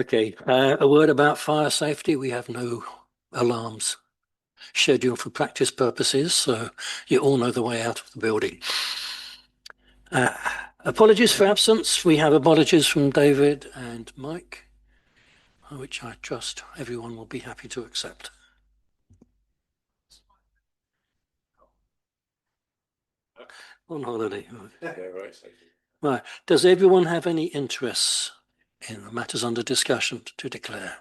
Okay, a word about fire safety. We have no alarms scheduled for practice purposes, so you all know the way out of the building. Apologies for absence. We have apologies from David and Mike, which I trust everyone will be happy to accept. On holiday. Right. Does everyone have any interests in the matters under discussion to declare?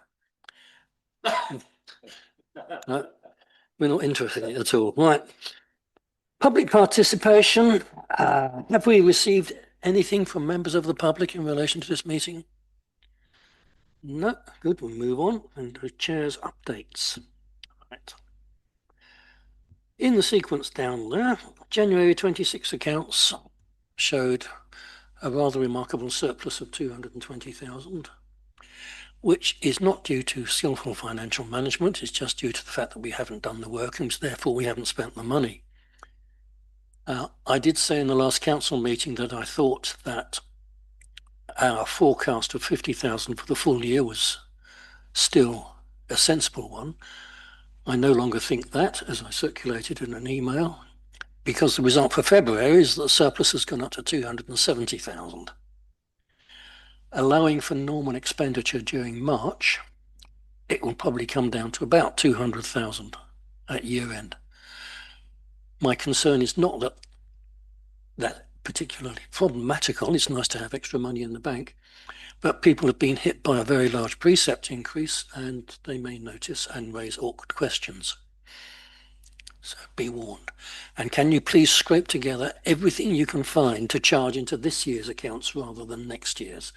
No, we're not interested in it at all. Right. Public participation. Have we received anything from members of the public in relation to this meeting? No. Good. We'll move on. And the chair's updates. Right. In the sequence down there, January 26 accounts showed a rather remarkable surplus of 220,000, which is not due to skillful financial management. It's just due to the fact that we haven't done the work and therefore we haven't spent the money. I did say in the last council meeting that I thought that our forecast of 50,000 for the full year was still a sensible one. I no longer think that, as I circulated in an email, because the result for February is that the surplus has gone up to 270,000. Allowing for normal expenditure during March, it will probably come down to about 200,000 at year end. My concern is not that particularly problematical. It's nice to have extra money in the bank, but people have been hit by a very large precept increase and they may notice and raise awkward questions. So be warned. And can you please scrape together everything you can find to charge into this year's accounts rather than next year's?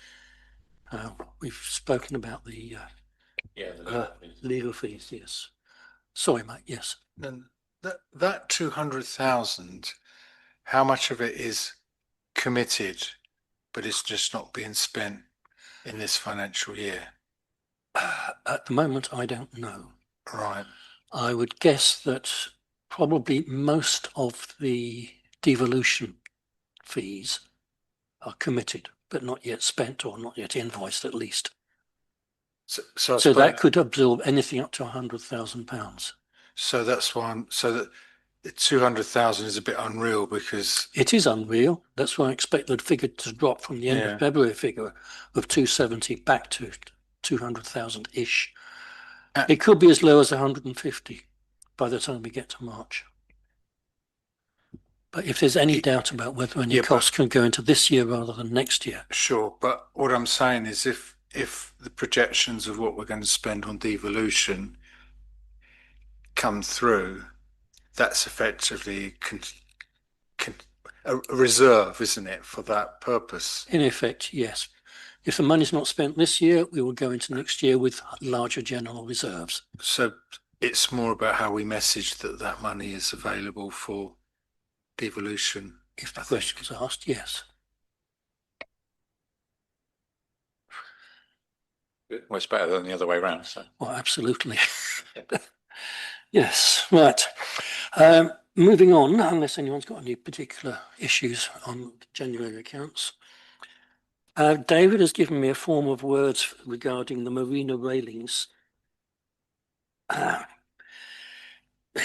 We've spoken about the legal fees, yes. Sorry, mate, yes. And that 200,000, how much of it is committed, but it's just not being spent in this financial year? At the moment, I don't know. Right. I would guess that probably most of the devolution fees are committed, but not yet spent or not yet invoiced at least. So that could absorb anything up to £100,000. So that's one. So that the 200,000 is a bit unreal because it is unreal. That's why I expect the figure to drop from the end of February figure of 270 back to 200,000 ish. It could be as low as 150 by the time we get to March. But if there's any doubt about whether any costs can go into this year rather than next year. Sure, but what I'm saying is if the projections of what we're going to spend on devolution come through, that's effectively a reserve, isn't it, for that purpose? In effect, yes. If the money's not spent this year, we will go into next year with larger general reserves. So it's more about how we message that money is available for devolution. If the question is asked, yes. Well, it's better than the other way around. So. Well, absolutely. Yes, right. Moving on, unless anyone's got any particular issues on January accounts. David has given me a form of words regarding the marina railings.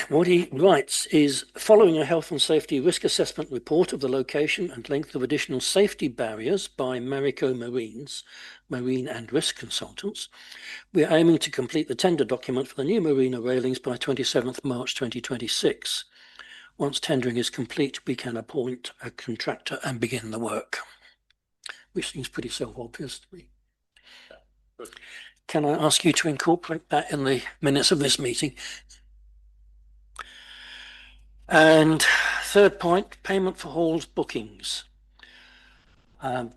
What he writes is, following a health and safety risk assessment report of the location and length of additional safety barriers by Marico Marine and Risk Consultants, we are aiming to complete the tender document for the new marina railings by 27th March 2026. Once tendering is complete, we can appoint a contractor and begin the work, which seems pretty self-obvious to me. Good. Can I ask you to incorporate that in the minutes of this meeting? And third point, payment for halls bookings. I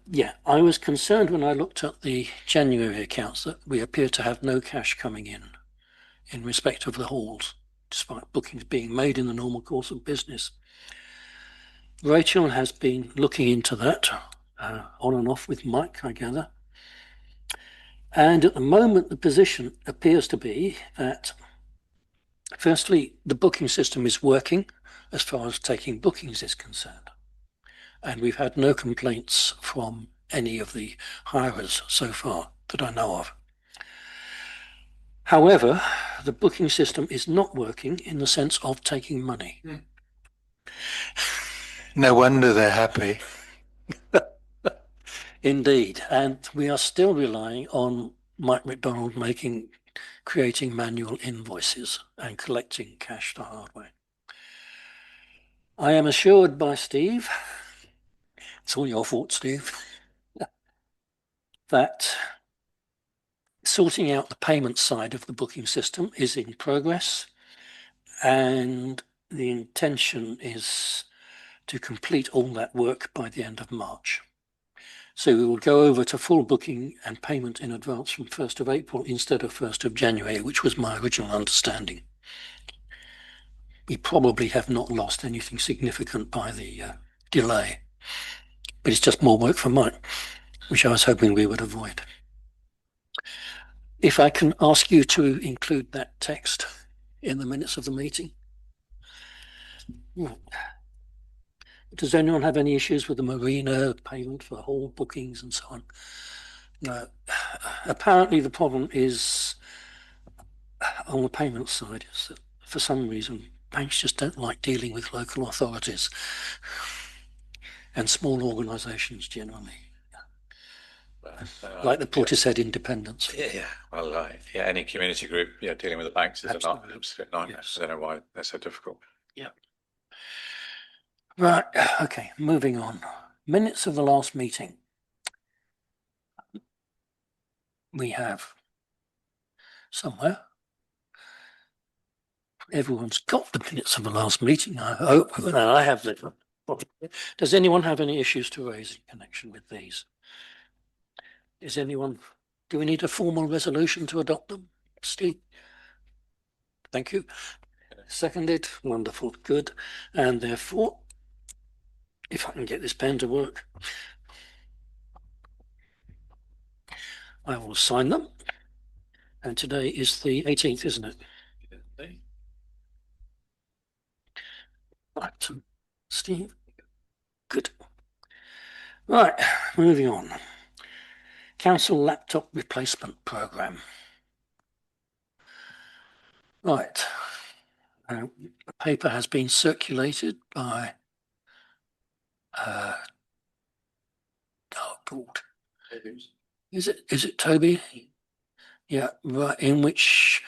was concerned when I looked at the January accounts that we appear to have no cash coming in respect of the halls, despite bookings being made in the normal course of business. Rachel has been looking into that on and off with Mike, I gather. And at the moment, the position appears to be that, firstly, the booking system is working as far as taking bookings is concerned. And we've had no complaints from any of the hirers so far that I know of. However, the booking system is not working in the sense of taking money. No wonder they're happy. Indeed, and we are still relying on Mike McDonald creating manual invoices and collecting cash the hard way. I am assured by Steve, it's all your fault, Steve, that sorting out the payment side of the booking system is in progress, and the intention is to complete all that work by the end of March. So we will go over to full booking and payment in advance from 1st of April instead of 1st of January, which was my original understanding. We probably have not lost anything significant by the delay, but it's just more work for Mike, which I was hoping we would avoid. If I can ask you to include that text in the minutes of the meeting. Does anyone have any issues with the marina payment for hall bookings and so on? No. Apparently the problem is on the payment side is that for some reason banks just don't like dealing with local authorities and small organisations generally, like the Portishead Independents. Yeah. Well, yeah, any community group, dealing with the banks is an Absolutely. absolute nightmare. Yes. I don't know why they're so difficult. Right, okay, moving on. Minutes of the last meeting. We have somewhere. Everyone's got the minutes of the last meeting, I hope. No, I have them. Does anyone have any issues to raise in connection with these? Do we need a formal resolution to adopt them? Steve? Thank you. Seconded, wonderful, good. And therefore, if I can get this pen to work, I will sign them. And today is the 18th, isn't it? Right, Steve. Good. Right, moving on. Council laptop replacement programme. Right. The paper has been circulated by Is it Toby? Yeah, right, in which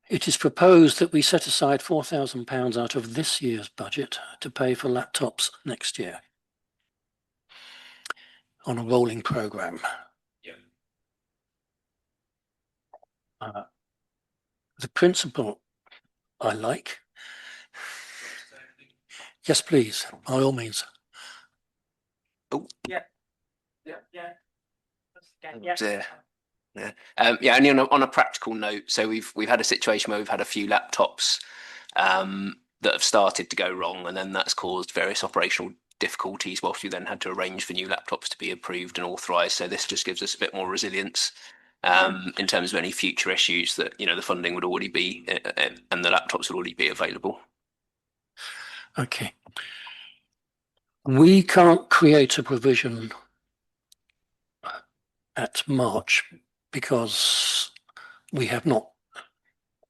it is proposed that we set aside £4,000 out of this year's budget to pay for laptops next year on a rolling programme. The principle I like. Yes, please, by all means. Only on a practical note. So we've had a situation where we've had a few laptops that have started to go wrong, and then that's caused various operational difficulties whilst we then had to arrange for new laptops to be approved and authorised. So this just gives us a bit more resilience in terms of any future issues that, the funding would already be and the laptops would already be available. Okay. We can't create a provision at March because we have not,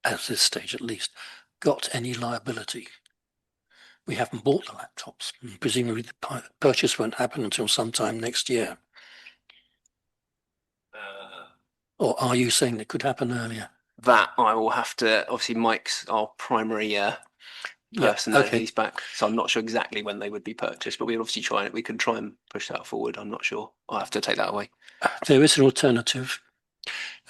at this stage at least, got any liability. We haven't bought the laptops. Presumably the purchase won't happen until sometime next year. Or are you saying it could happen earlier? That I will have to, obviously Mike's our primary person that he's back. So I'm not sure exactly when they would be purchased, but we'll obviously we could try and push that forward. I'm not sure. I'll have to take that away. There is an alternative,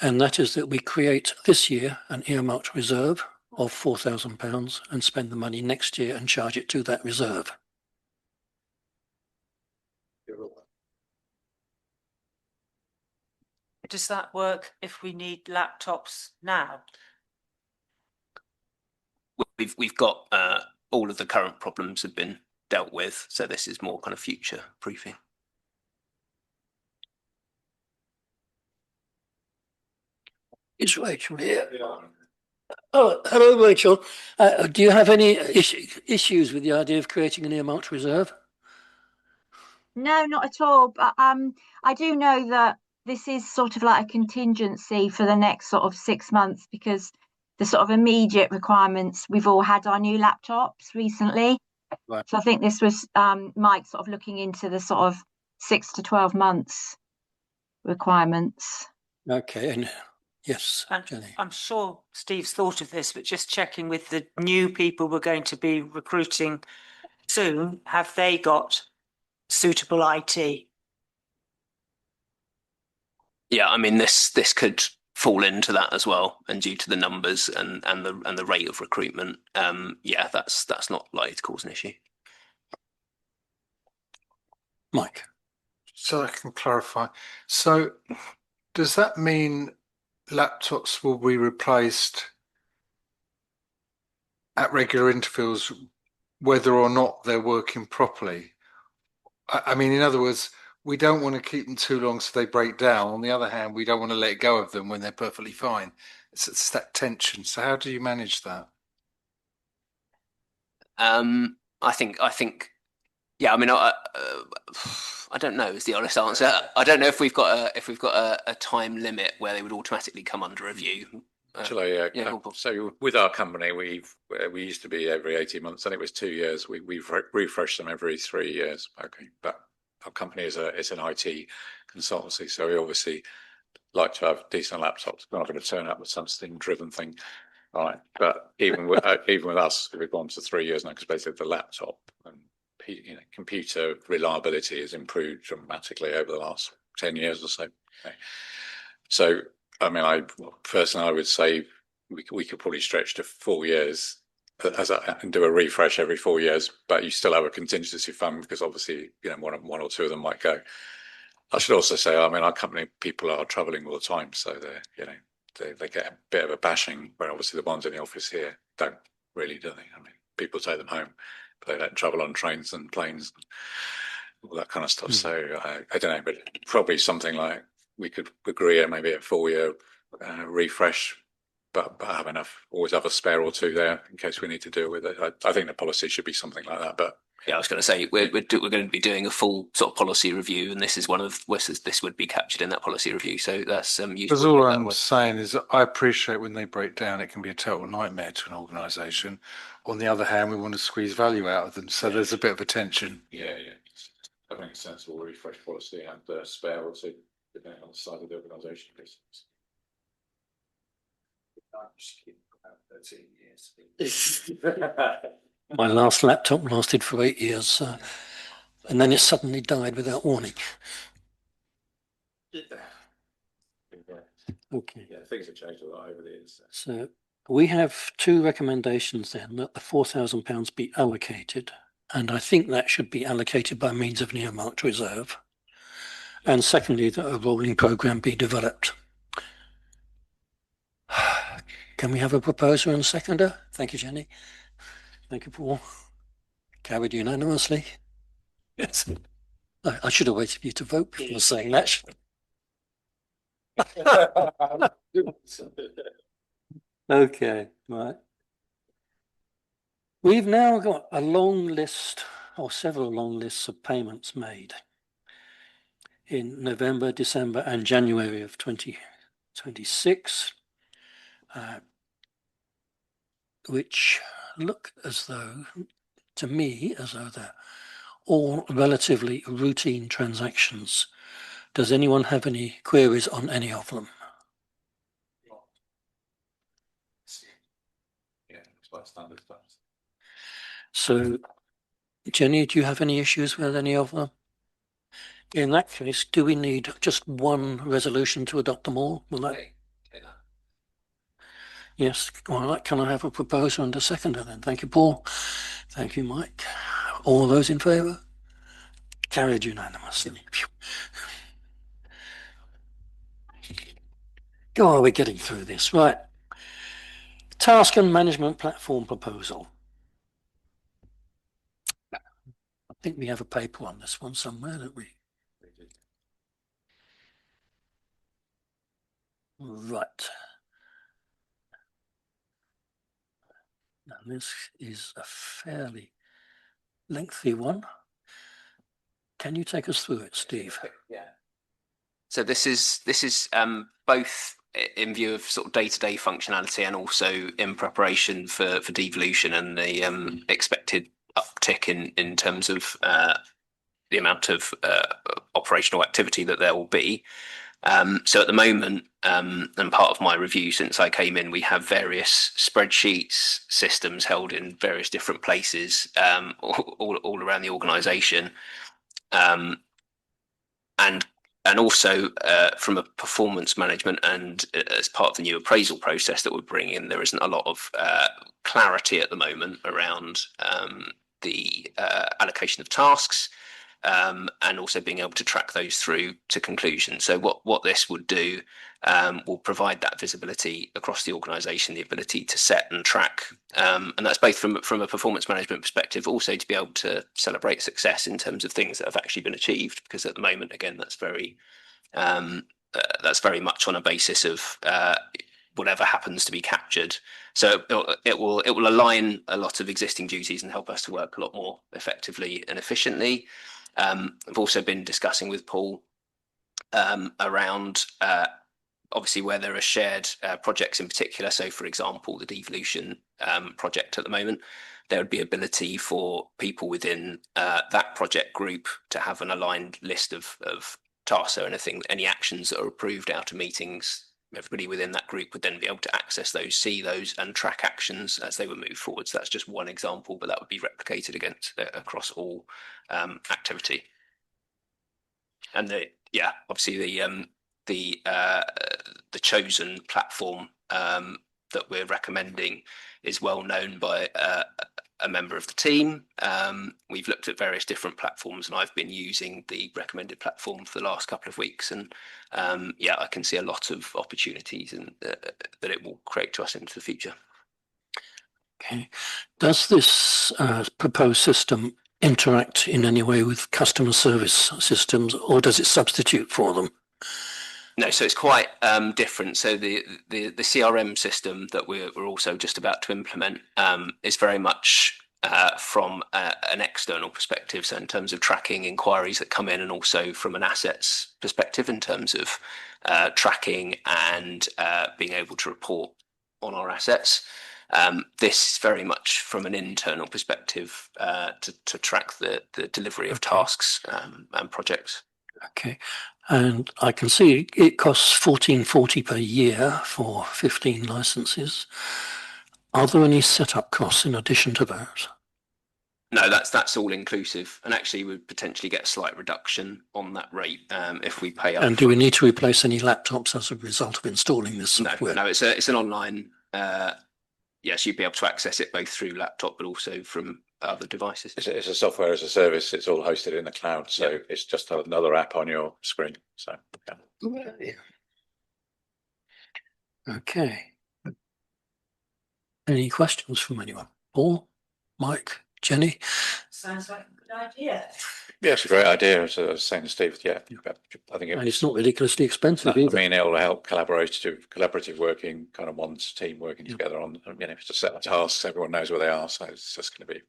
and that is that we create this year an earmarked reserve of £4,000 and spend the money next year and charge it to that reserve. Does that work if we need laptops now? We've got all of the current problems have been dealt with, so this is more kind of future proofing. Is Rachel here? Oh, hello, Rachel. Do you have any issues with the idea of creating an earmarked reserve? No, not at all. But I do know that this is sort of like a contingency for the next sort of 6 months, because the sort of immediate requirements, we've all had our new laptops recently. Right. So I think this was Mike sort of looking into the sort of 6 to 12 months requirements. Okay, and yes, And Jenny. I'm sure Steve's thought of this, but just checking with the new people we're going to be recruiting soon, have they got suitable IT? Yeah, I mean this could fall into that as well, and due to the numbers and the rate of recruitment, yeah, that's not likely to cause an issue. Mike. So I can clarify. So does that mean laptops will be replaced at regular intervals, whether or not they're working properly? I mean, in other words, we don't want to keep them too long so they break down. On the other hand, we don't want to let go of them when they're perfectly fine. It's that tension. So how do you manage that? I think, yeah. I mean, I don't know is the honest answer. I don't know if we've got a time limit where they would automatically come under review. Actually, yeah, go on. so with our company, we used to be every 18 months, and it was 2 years. We've refreshed them every 3 years. Okay, but our company is an IT consultancy, so we obviously like to have decent laptops. We're not going to turn up with some Steam-driven thing, right? But even with us, we've gone to 3 years now because basically the laptop and computer reliability has improved dramatically over the last 10 years or so. Okay. So, I mean, I would say we could probably stretch to 4 years and do a refresh every 4 years, but you still have a contingency fund because obviously, one or two of them might go. I should also say, I mean, our company people are traveling all the time, so they get a bit of a bashing, where obviously the ones in the office here don't really, do they? I mean, people take them home, but they don't travel on trains and planes, and all that kind of stuff. So I don't know, but probably something like we could agree at maybe a 4-year refresh, but always have a spare or two there in case we need to deal with it. I think the policy should be something like that, but. Yeah, I was going to say we're going to be doing a full sort of policy review, and this is this would be captured in that policy review. So that's useful. Because all I'm saying is I appreciate when they break down, it can be a total nightmare to an organisation. On the other hand, we want to squeeze value out of them, so there's a bit of a tension. Yeah. I think a sensible refresh policy and spare or two, depending on the side of the organisation. My last laptop lasted for 8 years, and then it suddenly died without warning. Okay. Yeah, things have changed a lot over the years. So we have 2 recommendations then, that the £4,000 be allocated, and I think that should be allocated by means of an earmarked reserve. And secondly, that a rolling programme be developed. Can we have a proposer and seconder? Thank you, Jenny. Thank you, Paul. Carried unanimously. Yes. I should have waited for you to vote before saying that. Okay, right. We've now got a long list, or several long lists of payments made in November, December and January of 2026, which look as though, to me, as though they're all relatively routine transactions. Does anyone have any queries on any of them? Yeah, it's like standard stuff. So, Jenny, do you have any issues with any of them? In that case, do we need just one resolution to adopt them all? Will that? Yes. All right. Can I have a proposer and a seconder then? Thank you, Paul. Thank you, Mike. All those in favour? Carried unanimously. God, we're getting through this. Right. Task and management platform proposal. I think we have a paper on this one somewhere, don't we? Right. Now this is a fairly lengthy one. Can you take us through it, Steve? Yeah. So this is both in view of sort of day-to-day functionality and also in preparation for devolution and the expected uptick in terms of the amount of operational activity that there will be. So at the moment, and part of my review since I came in, we have various spreadsheets, systems held in various different places, all around the organisation, and also from a performance management and as part of the new appraisal process that we're bringing, there isn't a lot of clarity at the moment around the allocation of tasks. And also being able to track those through to conclusion. So what this would do will provide that visibility across the organisation, the ability to set and track, and that's both from a performance management perspective, also to be able to celebrate success in terms of things that have actually been achieved. Because at the moment, again, that's very much on a basis of whatever happens to be captured. So it will align a lot of existing duties and help us to work a lot more effectively and efficiently. I've also been discussing with Paul around obviously where there are shared projects in particular. So, for example, the devolution project at the moment, there would be ability for people within that project group to have an aligned list of tasks. So anything, any actions that are approved out of meetings, everybody within that group would then be able to access those, see those, and track actions as they were moved forward. So that's just one example, but that would be replicated across all activity. And obviously the chosen platform that we're recommending is well known by a member of the team. We've looked at various different platforms, and I've been using the recommended platform for the last couple of weeks. And I can see a lot of opportunities and that it will create to us into the future. Okay. Does this proposed system interact in any way with customer service systems, or does it substitute for them? No, so it's quite different. So the CRM system that we're also just about to implement is very much from an external perspective. So in terms of tracking inquiries that come in, and also from an assets perspective in terms of tracking and being able to report on our assets. This is very much from an internal perspective to track the delivery of tasks and projects. Okay. And I can see it costs $14.40 per year for 15 licenses. Are there any setup costs in addition to that? No, that's all inclusive, and actually we'd potentially get a slight reduction on that rate if we pay up. And do we need to replace any laptops as a result of installing this software? No, it's an online. Yes, you'd be able to access it both through laptop, but also from other devices. It's a software as a service. It's all hosted in the cloud, so it's just another app on your screen. So Yeah. Okay. Any questions from anyone? Paul, Mike, Jenny? Sounds like a good idea. yeah, it's a great idea. As I was saying to Steve, I think And it's not ridiculously expensive I either. mean, it will help collaborative working, kind of one team working together on, to set the tasks. Everyone knows where they are, so it's just going to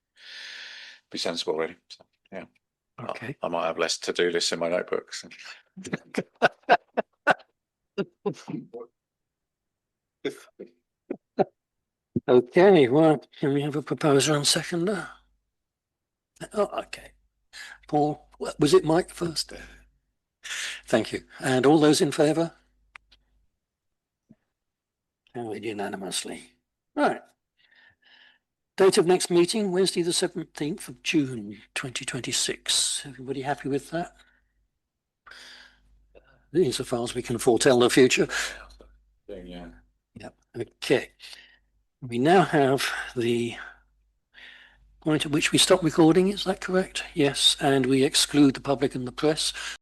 be sensible, really. So, yeah. Okay. I might have less to-do lists in my notebooks. Okay, well, can we have a proposer and seconder? Oh, okay. Paul, was it Mike first? Thank you. And all those in favour? Carried unanimously. Right. Date of next meeting, Wednesday the 17th of June 2026. Everybody happy with that? Insofar as we can foretell the future. Yeah. Yep. Okay. We now have the point at which we stop recording, is that correct? Yes, and we exclude the public and the press.